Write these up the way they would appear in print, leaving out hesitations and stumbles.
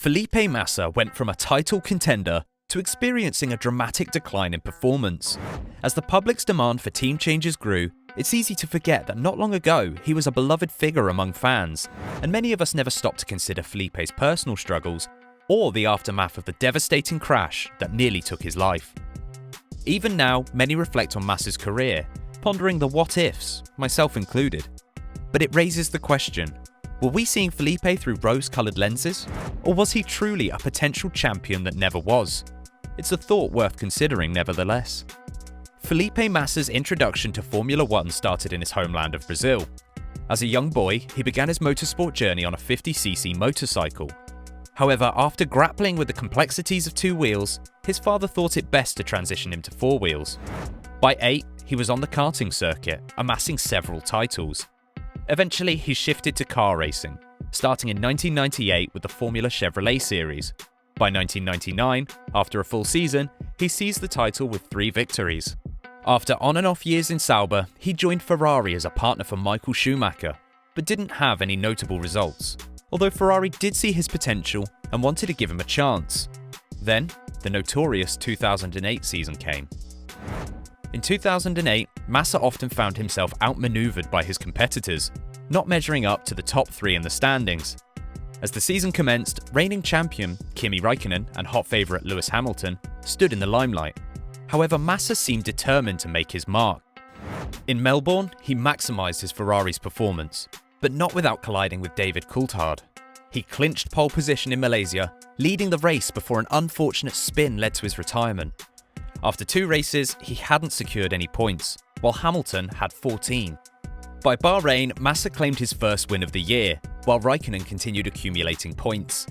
Felipe Massa went from a title contender to experiencing a dramatic decline in performance. As the public's demand for team changes grew, it's easy to forget that not long ago he was a beloved figure among fans, and many of us never stopped to consider Felipe's personal struggles or the aftermath of the devastating crash that nearly took his life. Even now, many reflect on Massa's career, pondering the what-ifs, myself included. But it raises the question, were we seeing Felipe through rose-coloured lenses? Or was he truly a potential champion that never was? It's a thought worth considering nevertheless. Felipe Massa's introduction to Formula 1 started in his homeland of Brazil. As a young boy, he began his motorsport journey on a 50cc motorcycle. However, after grappling with the complexities of two wheels, his father thought it best to transition him to four wheels. By 8, he was on the karting circuit, amassing several titles. Eventually, he shifted to car racing, starting in 1998 with the Formula Chevrolet series. By 1999, after a full season, he seized the title with 3 victories. After on and off years in Sauber, he joined Ferrari as a partner for Michael Schumacher, but didn't have any notable results, although Ferrari did see his potential and wanted to give him a chance. Then, the notorious 2008 season came. In 2008, Massa often found himself outmaneuvered by his competitors, not measuring up to the top 3 in the standings. As the season commenced, reigning champion Kimi Räikkönen and hot favourite Lewis Hamilton stood in the limelight. However, Massa seemed determined to make his mark. In Melbourne, he maximised his Ferrari's performance, but not without colliding with David Coulthard. He clinched pole position in Malaysia, leading the race before an unfortunate spin led to his retirement. After 2 races, he hadn't secured any points, while Hamilton had 14. By Bahrain, Massa claimed his first win of the year, while Räikkönen continued accumulating points.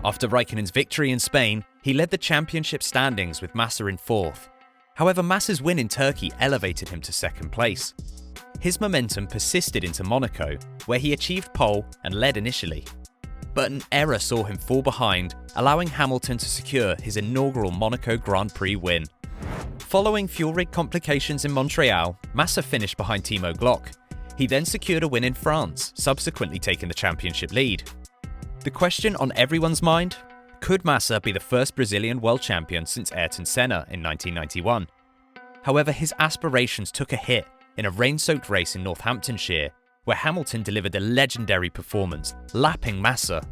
After Räikkönen's victory in Spain, he led the championship standings with Massa in 4th. However, Massa's win in Turkey elevated him to 2nd place. His momentum persisted into Monaco, where he achieved pole and led initially. But an error saw him fall behind, allowing Hamilton to secure his inaugural Monaco Grand Prix win. Following fuel rig complications in Montreal, Massa finished behind Timo Glock. He then secured a win in France, subsequently taking the championship lead. The question on everyone's mind? Could Massa be the first Brazilian world champion since Ayrton Senna in 1991? However, his aspirations took a hit in a rain-soaked race in Northamptonshire, where Hamilton delivered a legendary performance, lapping Massa.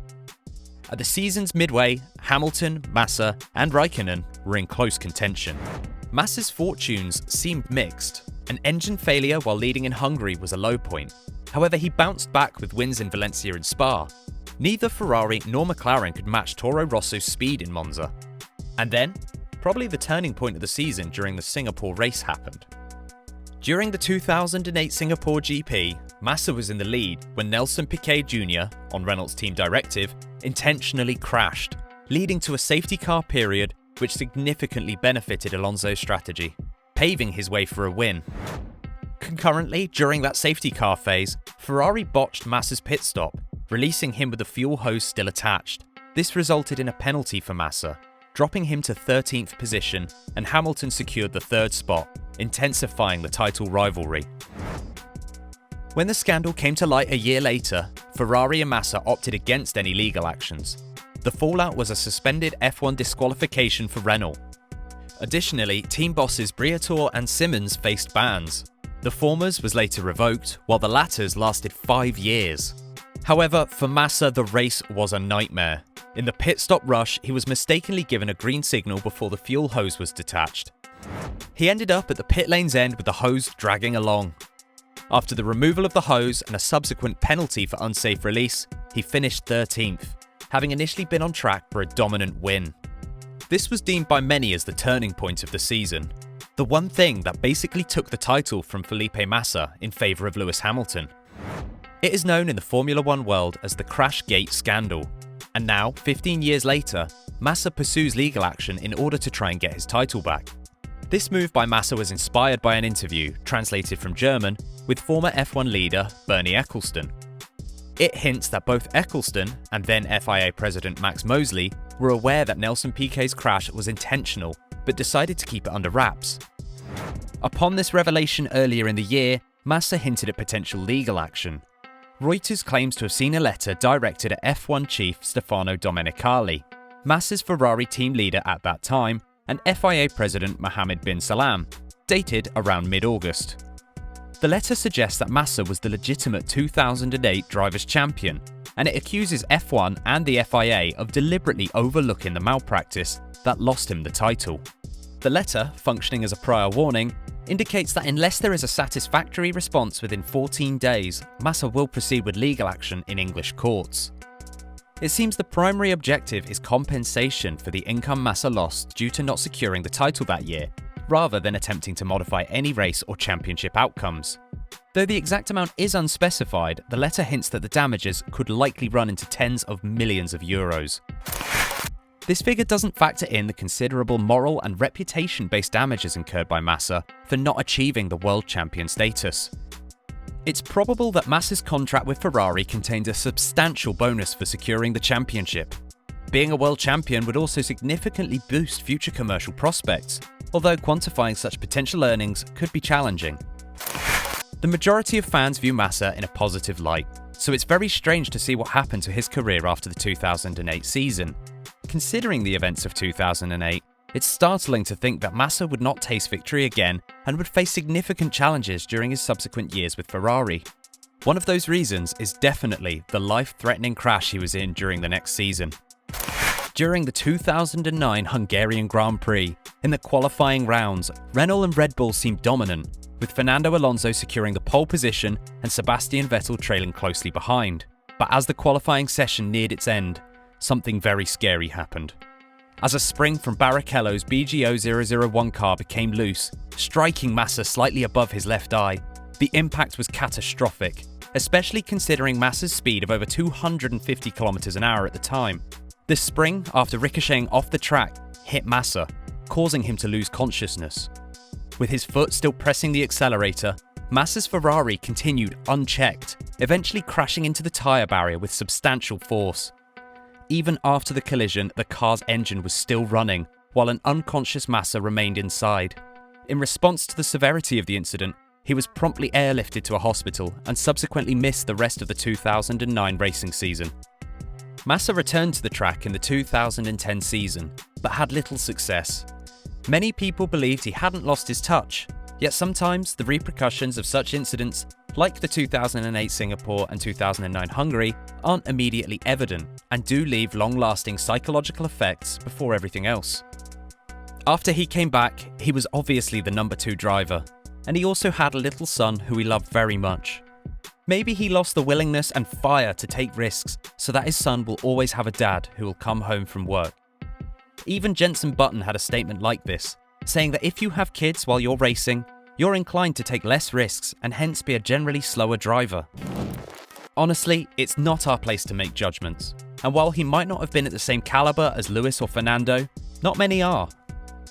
At the season's midway, Hamilton, Massa, and Räikkönen were in close contention. Massa's fortunes seemed mixed. An engine failure while leading in Hungary was a low point. However, he bounced back with wins in Valencia and Spa. Neither Ferrari nor McLaren could match Toro Rosso's speed in Monza. And then, probably the turning point of the season during the Singapore race happened. During the 2008 Singapore GP, Massa was in the lead when Nelson Piquet Jr., on Renault's team directive, intentionally crashed, leading to a safety car period which significantly benefited Alonso's strategy, paving his way for a win. Concurrently, during that safety car phase, Ferrari botched Massa's pit stop, releasing him with the fuel hose still attached. This resulted in a penalty for Massa, dropping him to 13th position, and Hamilton secured the 3rd spot, intensifying the title rivalry. When the scandal came to light a year later, Ferrari and Massa opted against any legal actions. The fallout was a suspended F1 disqualification for Renault. Additionally, team bosses Briatore and Simmons faced bans. The former's was later revoked, while the latter's lasted 5 years. However, for Massa, the race was a nightmare. In the pit stop rush, he was mistakenly given a green signal before the fuel hose was detached. He ended up at the pit lane's end with the hose dragging along. After the removal of the hose and a subsequent penalty for unsafe release, he finished 13th, having initially been on track for a dominant win. This was deemed by many as the turning point of the season, the one thing that basically took the title from Felipe Massa in favour of Lewis Hamilton. It is known in the Formula 1 world as the Crashgate Scandal, and now, 15 years later, Massa pursues legal action in order to try and get his title back. This move by Massa was inspired by an interview, translated from German, with former F1 leader Bernie Ecclestone. It hints that both Ecclestone and then FIA president Max Mosley were aware that Nelson Piquet's crash was intentional, but decided to keep it under wraps. Upon this revelation earlier in the year, Massa hinted at potential legal action. Reuters claims to have seen a letter directed at F1 chief Stefano Domenicali, Massa's Ferrari team leader at that time, and FIA president Mohammed bin Salam, dated around mid-August. The letter suggests that Massa was the legitimate 2008 Drivers' Champion, and it accuses F1 and the FIA of deliberately overlooking the malpractice that lost him the title. The letter, functioning as a prior warning, indicates that unless there is a satisfactory response within 14 days, Massa will proceed with legal action in English courts. It seems the primary objective is compensation for the income Massa lost due to not securing the title that year, rather than attempting to modify any race or championship outcomes. Though the exact amount is unspecified, the letter hints that the damages could likely run into tens of millions of euros. This figure doesn't factor in the considerable moral and reputation-based damages incurred by Massa for not achieving the world champion status. It's probable that Massa's contract with Ferrari contained a substantial bonus for securing the championship. Being a world champion would also significantly boost future commercial prospects, although quantifying such potential earnings could be challenging. The majority of fans view Massa in a positive light, so it's very strange to see what happened to his career after the 2008 season. Considering the events of 2008, it's startling to think that Massa would not taste victory again and would face significant challenges during his subsequent years with Ferrari. One of those reasons is definitely the life-threatening crash he was in during the next season. During the 2009 Hungarian Grand Prix, in the qualifying rounds, Renault and Red Bull seemed dominant, with Fernando Alonso securing the pole position and Sebastian Vettel trailing closely behind. But as the qualifying session neared its end, something very scary happened. As a spring from Barrichello's BGO001 car became loose, striking Massa slightly above his left eye, the impact was catastrophic, especially considering Massa's speed of over 250 km/h at the time. The spring, after ricocheting off the track, hit Massa, causing him to lose consciousness. With his foot still pressing the accelerator, Massa's Ferrari continued unchecked, eventually crashing into the tyre barrier with substantial force. Even after the collision, the car's engine was still running, while an unconscious Massa remained inside. In response to the severity of the incident, he was promptly airlifted to a hospital and subsequently missed the rest of the 2009 racing season. Massa returned to the track in the 2010 season, but had little success. Many people believed he hadn't lost his touch, yet sometimes the repercussions of such incidents, like the 2008 Singapore and 2009 Hungary, aren't immediately evident and do leave long-lasting psychological effects before everything else. After he came back, he was obviously the number 2 driver, and he also had a little son who he loved very much. Maybe he lost the willingness and fire to take risks so that his son will always have a dad who will come home from work. Even Jenson Button had a statement like this, saying that if you have kids while you're racing, you're inclined to take less risks and hence be a generally slower driver. Honestly, it's not our place to make judgments, and while he might not have been at the same caliber as Lewis or Fernando, not many are.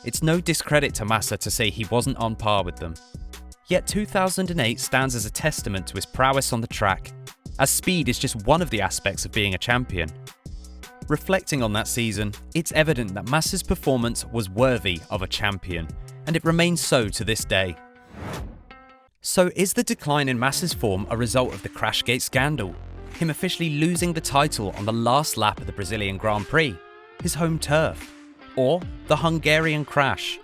It's no discredit to Massa to say he wasn't on par with them. Yet 2008 stands as a testament to his prowess on the track, as speed is just one of the aspects of being a champion. Reflecting on that season, it's evident that Massa's performance was worthy of a champion, and it remains so to this day. So is the decline in Massa's form a result of the Crashgate Scandal, him officially losing the title on the last lap of the Brazilian Grand Prix, his home turf, or the Hungarian crash?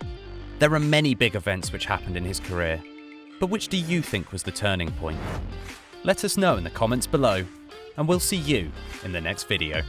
There are many big events which happened in his career, but which do you think was the turning point? Let us know in the comments below, and we'll see you in the next video.